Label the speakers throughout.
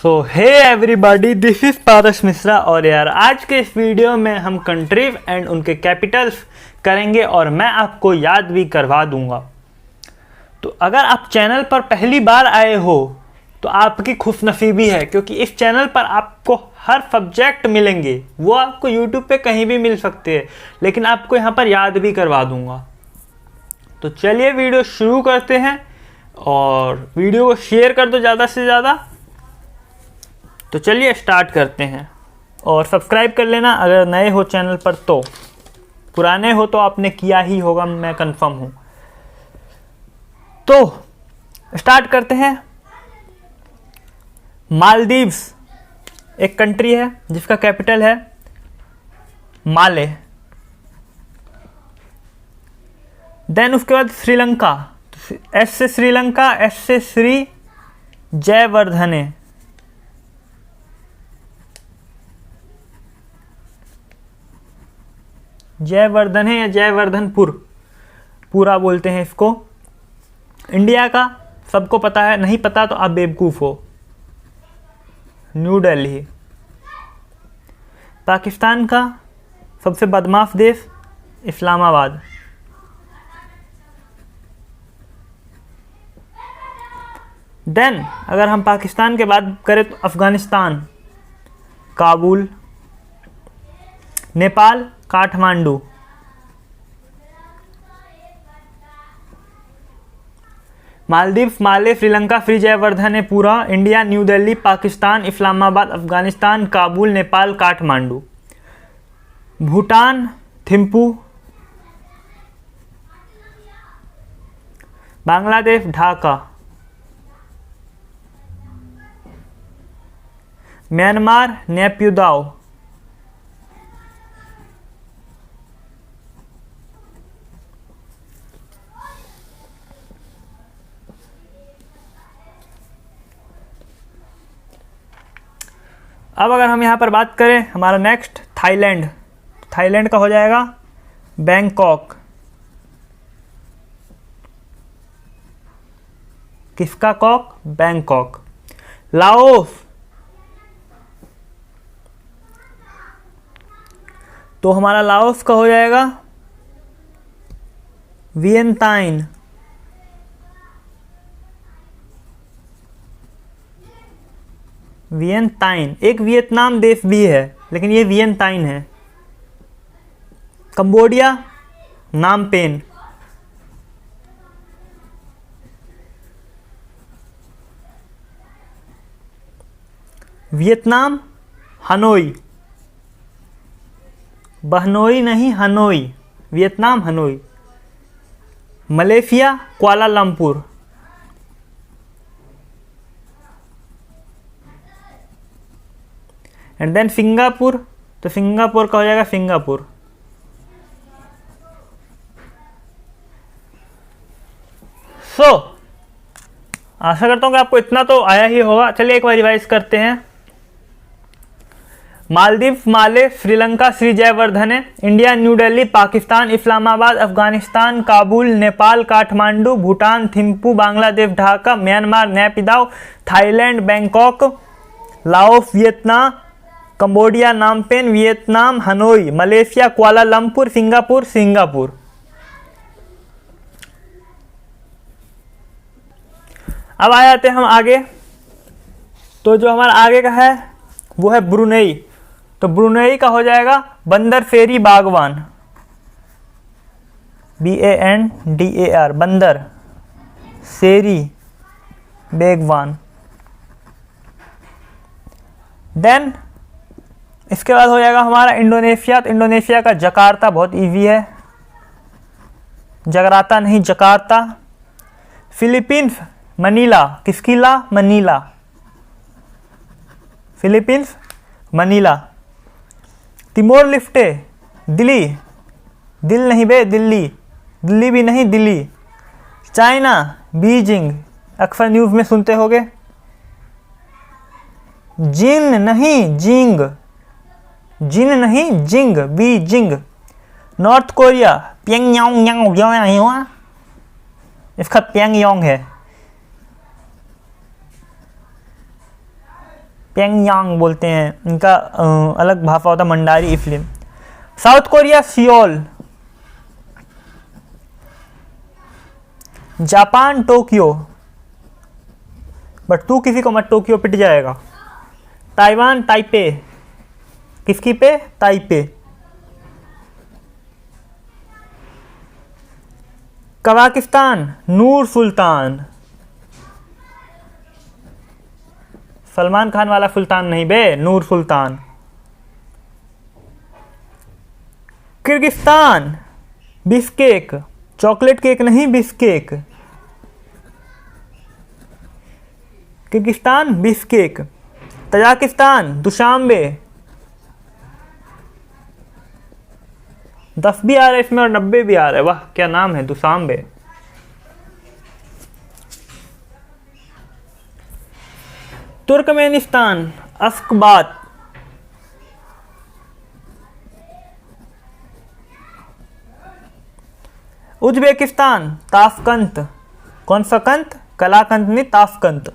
Speaker 1: So hey everybody, this is Paras Mishra. और यार आज के इस वीडियो में हम कंट्रीज एंड उनके कैपिटल्स करेंगे और मैं आपको याद भी करवा दूंगा। तो अगर आप चैनल पर पहली बार आए हो तो आपकी खुशनसीबी है, क्योंकि इस चैनल पर आपको हर सब्जेक्ट मिलेंगे। वो आपको यूट्यूब पे कहीं भी मिल सकते हैं, लेकिन आपको यहाँ पर याद भी करवा दूंगा। तो चलिए वीडियो शुरू करते हैं और वीडियो को शेयर कर दो ज़्यादा से ज़्यादा। तो चलिए स्टार्ट करते हैं और सब्सक्राइब कर लेना अगर नए हो चैनल पर। तो पुराने हो तो आपने किया ही होगा, मैं कंफर्म हूँ। तो स्टार्ट करते हैं। मालदीव्स एक कंट्री है जिसका कैपिटल है माले। देन उसके बाद श्रीलंका, एस से श्रीलंका, एस से श्री जयवर्धने। जयवर्धन है या जयवर्धनपुर पूरा बोलते हैं इसको। इंडिया का सबको पता है, नहीं पता तो आप बेवकूफ़ हो, न्यू दिल्ली। पाकिस्तान का सबसे बदमाश देश इस्लामाबाद। देन अगर हम पाकिस्तान के बाद करें तो अफ़गानिस्तान काबुल। नेपाल काठमांडू। मालदीव्स माले, श्रीलंका श्री जयवर्धन है पूरा। India New Delhi, Pakistan Islamabad, Afghanistan Kabul, Nepal Kathmandu. Bhutan Thimphu. Bangladesh Dhaka. Myanmar Naypyidaw. अब अगर हम यहाँ पर बात करें हमारा नेक्स्ट थाईलैंड, थाईलैंड का हो जाएगा बैंकॉक। किसका कॉक? बैंकॉक। लाओस तो हमारा लाओस का हो जाएगा वियंताइन। वियंताइन एक वियतनाम देश भी है, लेकिन ये वियंताइन है। Cambodia Phnom Penh. Vietnam Hanoi. बहनोई नहीं, Hanoi. Vietnam Hanoi. Malaysia Kuala Lumpur. And then Singapore, तो सिंगापुर का हो जाएगा सिंगापुर। आशा करता हूँ कि आपको इतना तो आया ही होगा। चलिए एक बार रिवाइज करते हैं। Maldives Male, Sri Lanka Sri Jayawardene, India New Delhi, Pakistan Islamabad, Afghanistan Kabul, Nepal Kathmandu, Bhutan Thimphu, Bangladesh Dhaka, Myanmar Naypyidaw, Thailand Bangkok, Laos Vietnam, Cambodia Phnom Penh, Vietnam Hanoi, Malaysia Kuala Lumpur, Singapore Singapore. अब आ जाते हैं हम आगे। तो जो हमारा आगे का है वो है ब्रुनेई। तो ब्रुनेई का हो जाएगा बंदर फेरी बागवान। BANDAR बंदर सेरी बेगवान। देन इसके बाद हो जाएगा हमारा इंडोनेशिया। तो इंडोनेशिया का जकार्ता बहुत इजी है, जगराता नहीं जकार्ता। Philippines Manila. किसकी ला? Manila. Philippines Manila. Timor Leste Dili. दिल नहीं बे, दिल्ली। दिल्ली भी नहीं, दिल्ली। चाइना बीजिंग, अक्सर न्यूज़ में सुनते होगे। जिन नहीं जिंग, जिन नहीं जिंग, बीजिंग। नॉर्थ कोरिया प्योंगयांग, इसका प्योंगयांग है। प्योंगयांग बोलते हैं, इनका अलग भाषा होता है मंडारी इसलिए। South Korea Seoul, Japan Tokyo, but तू किसी को मत टोक्यो, पिट जाएगा। ताइवान ताइपे, किसकी पे? ताइपे। कजाकिस्तान नूर सुल्तान, सलमान खान वाला सुल्तान नहीं बे, नूर Sultan. Kyrgyzstan Bishkek, chocolate cake नहीं Bishkek, Kyrgyzstan Bishkek. Tajikistan Dushanbe, 10 भी आ रहा है इसमें और 90 भी आ रहा है, वाह क्या नाम है, Dushanbe. Turkmenistan Ashgabat, Uzbekistan Tashkent, कौन सा कंत? कलाकंत नहीं, Tashkent.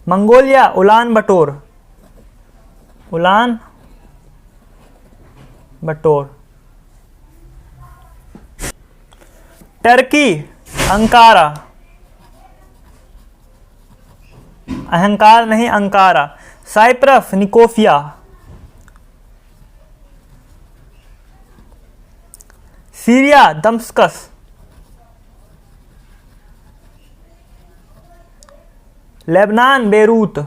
Speaker 1: Mongolia Ulan Bator, Ulan Bator. Turkey Ankara, अहंकार नहीं Ankara. Cyprus Nicosia, Syria Damascus, Lebanon Beirut,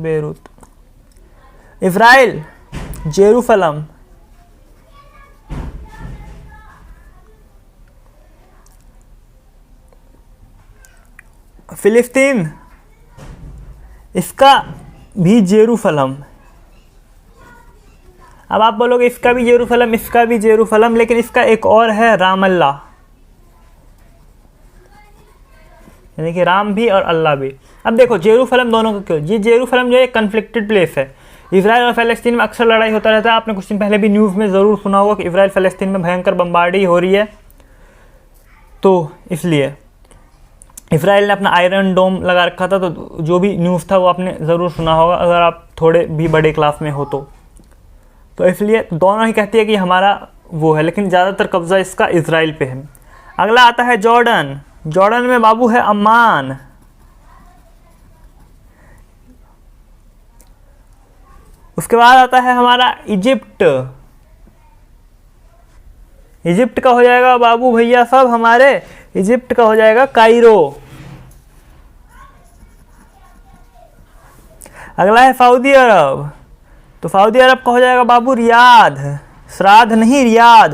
Speaker 1: Beirut. Israel Jerusalem, Palestine इसका भी जेरूसलम। अब आप बोलोगे इसका भी जेरूसलम, इसका भी जेरूसलम, लेकिन इसका एक और है रामल्ला, यानी कि राम भी और अल्लाह भी। अब देखो जेरूसलम दोनों का क्यों, ये जेरूसलम जो है कन्फ्लिक्टेड प्लेस है। इजराइल और फ़लस्तीन में अक्सर लड़ाई होता रहता है। आपने कुछ दिन पहले भी न्यूज़ में ज़रूर सुना होगा कि इजराइल फ़लस्तीन में भयंकर बम्बार्डी हो रही है, तो इसलिए इजराइल ने अपना आयरन डोम लगा रखा था। तो जो भी न्यूज़ था वो आपने ज़रूर सुना होगा अगर आप थोड़े भी बड़े क्लास में हो तो इसलिए दोनों ही कहती है कि हमारा वो है, लेकिन ज़्यादातर कब्ज़ा इसका इजराइल पे है। अगला आता है जॉर्डन, जॉर्डन में बाबू है अम्मान। उसके बाद आता है हमारा इजिप्ट, इजिप्ट का हो जाएगा बाबू भैया सब हमारे, इजिप्ट का हो जाएगा कायरो। अगला है सऊदी अरब, तो सऊदी अरब का हो जाएगा बाबू रियाद, श्राद्ध नहीं रियाद।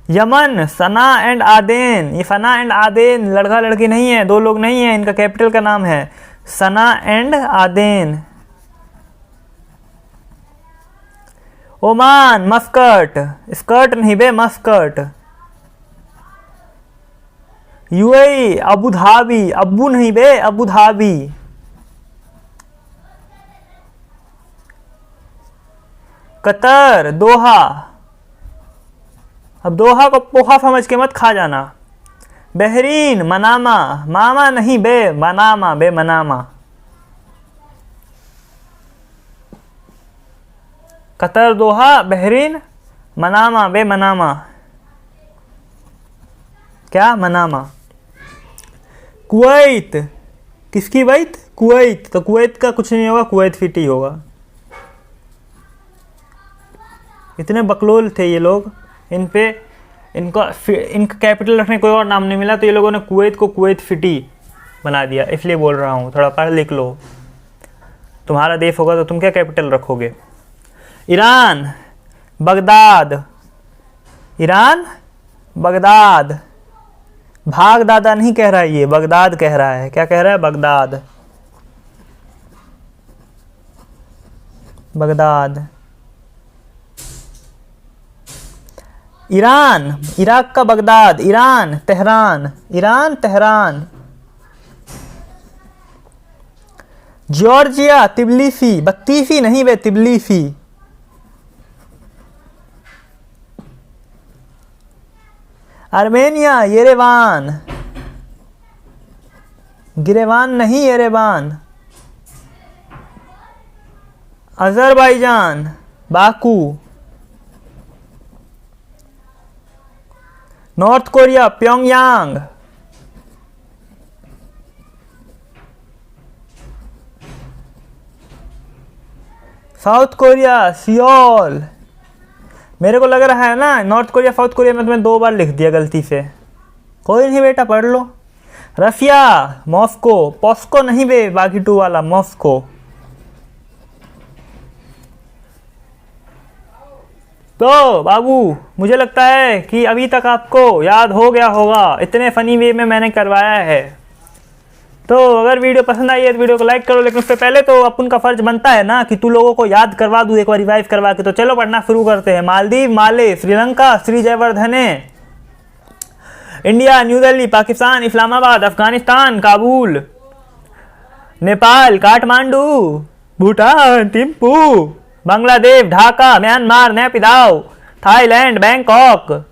Speaker 1: यमन सना एंड आदेन, ये सना एंड आदेन लड़का लड़की नहीं है, दो लोग नहीं है, इनका कैपिटल का नाम है Sanaa and Aden. Oman Muscat, skirt नहीं बे Muscat. UAE Abu Dhabi, Abu नहीं बे अबू धाबी। कतर दोहा, अब दोहा को पोहा समझ के मत खा जाना। बहरीन मनामा, मामा नहीं बे मनामा, बे Manama. Qatar Doha Bahrain Manama, बे मनामा, क्या मनामा। कुवैत, किसकी बैत? कुवैत, तो कुवैत का कुछ नहीं होगा, कुवैत सिटी होगा। इतने बकलोल थे ये लोग, इनका कैपिटल रखने कोई और नाम नहीं मिला, तो ये लोगों ने कुवैत को कुवैत सिटी बना दिया। इसलिए बोल रहा हूँ, थोड़ा पढ़ लिख लो। तुम्हारा देश होगा तो तुम क्या कैपिटल रखोगे? Iran Baghdad, Iran Baghdad. भाग दादा नहीं कह रहा है, ये बगदाद कह रहा है। क्या कह रहा है? Baghdad, Baghdad. ईरान, इराक का Baghdad. Iran Tehran, Iran Tehran. Georgia Tbilisi, बत्तीसी नहीं बे तिबलिसी। आर्मेनिया, येरेवान, गिरेवान नहीं Yerevan. Azerbaijan, Baku. North Korea, Pyongyang. South Korea, Seoul. मेरे को लग रहा है ना नॉर्थ कोरिया साउथ कोरिया में तुम्हें 2 बार लिख दिया गलती से। कोई नहीं बेटा, पढ़ लो। रसिया, मॉस्को। पॉस्को नहीं बे, बाकी 2 वाला, मॉस्को। तो बाबू मुझे लगता है कि अभी तक आपको याद हो गया होगा, इतने फनी वे में मैंने करवाया है। तो अगर वीडियो पसंद आई है तो वीडियो को लाइक करो, लेकिन उससे पहले तो अपन का फर्ज बनता है ना कि तू लोगों को याद करवा दूँ एक बार रिवाइव करवा के। तो चलो पढ़ना शुरू करते हैं। Maldives, Male, Sri Lanka, Sri Jayawardene. India, New Delhi, Pakistan, Islamabad, Afghanistan, Kabul. Nepal, Kathmandu. Bhutan, Thimphu. Bangladesh, Dhaka. Myanmar, Naypyidaw. Thailand, Bangkok.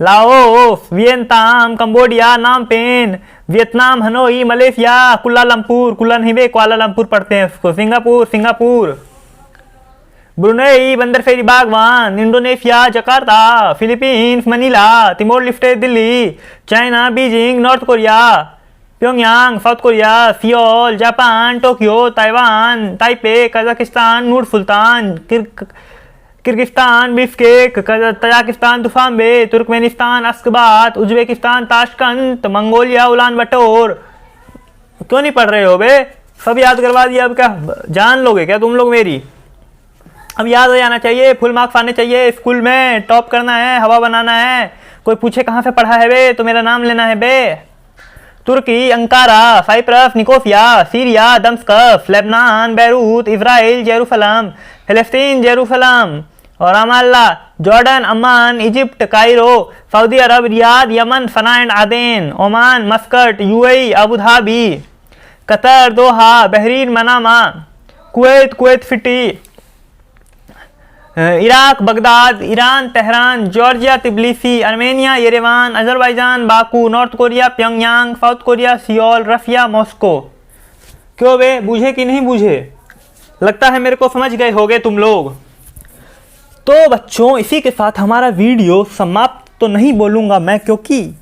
Speaker 1: Laos, Vietnam, Cambodia, Phnom Penh. Vietnam, Hanoi. Malaysia, Kuala Lumpur, कुला नहीं बे, कुआलालंपुर पढ़ते हैं उसको। Singapore, Singapore. Brunei, Bandar Seri Begawan. Indonesia, Jakarta. Philippines, Manila. Timor Leste, Dili. China, Beijing. North Korea, Pyongyang. South Korea, Seoul. Japan, Tokyo. Taiwan, Taipei. Kazakhstan, Nur Sultan. Kyrgyzstan, Bishkek. Tajikistan, Dushanbe. Turkmenistan, Ashgabat. Uzbekistan, Tashkent. Mongolia, Ulan Baatar. क्यों नहीं पढ़ रहे हो बे? सब याद करवा दिया, अब क्या जान लोगे क्या तुम लोग मेरी? अब याद हो जाना चाहिए, फुल मार्क्स आने चाहिए, स्कूल में टॉप करना है, हवा बनाना है। कोई पूछे कहाँ से पढ़ा है बे तो मेरा नाम लेना है बे। Turkey, Ankara. Cyprus, Nicosia. Syria, Damascus. Lebanon, Beirut. Israel, Jerusalem. Palestine, Jerusalem और Ramallah. Jordan, Amman. Egypt, Cairo. Saudi Arab, Riyadh. Yemen, Sanaa and Aden. Oman, Muscat. UAE, Abu Dhabi. Qatar, Doha. Bahrain, Manama. Kuwait, Kuwait City. Iraq, Baghdad. Iran, Tehran. Georgia, Tbilisi. Armenia, Yerevan. Azerbaijan, Baku. North Korea, Pyongyang. South Korea, Seoul. Russia, Moscow. क्यों बे, बूझे कि नहीं बूझे? लगता है मेरे को समझ गए होगे तुम लोग। तो बच्चों इसी के साथ हमारा वीडियो समाप्त तो नहीं बोलूँगा मैं, क्योंकि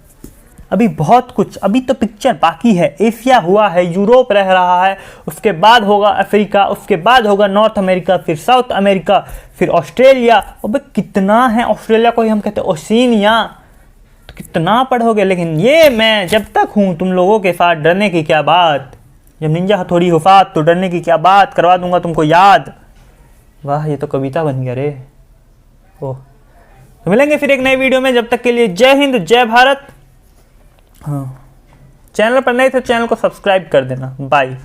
Speaker 1: अभी बहुत कुछ, अभी तो पिक्चर बाकी है। एशिया हुआ है, यूरोप रह रहा है, उसके बाद होगा अफ्रीका, उसके बाद होगा नॉर्थ अमेरिका, फिर साउथ अमेरिका, फिर ऑस्ट्रेलिया। अबे कितना है, ऑस्ट्रेलिया को ही हम कहते हैं ओशिनिया। तो कितना पढ़ोगे, लेकिन ये मैं जब तक हूँ तुम लोगों के साथ, डरने की क्या बात। जब निंजा हथौड़ी हो साथ तो डरने की क्या बात, करवा दूंगा तुमको याद। वाह, ये तो कविता बन गया रे। ओह, तो मिलेंगे फिर एक नई वीडियो में। जब तक के लिए जय हिंद, जय भारत। हाँ, चैनल पर नए थे चैनल को सब्सक्राइब कर देना। बाय।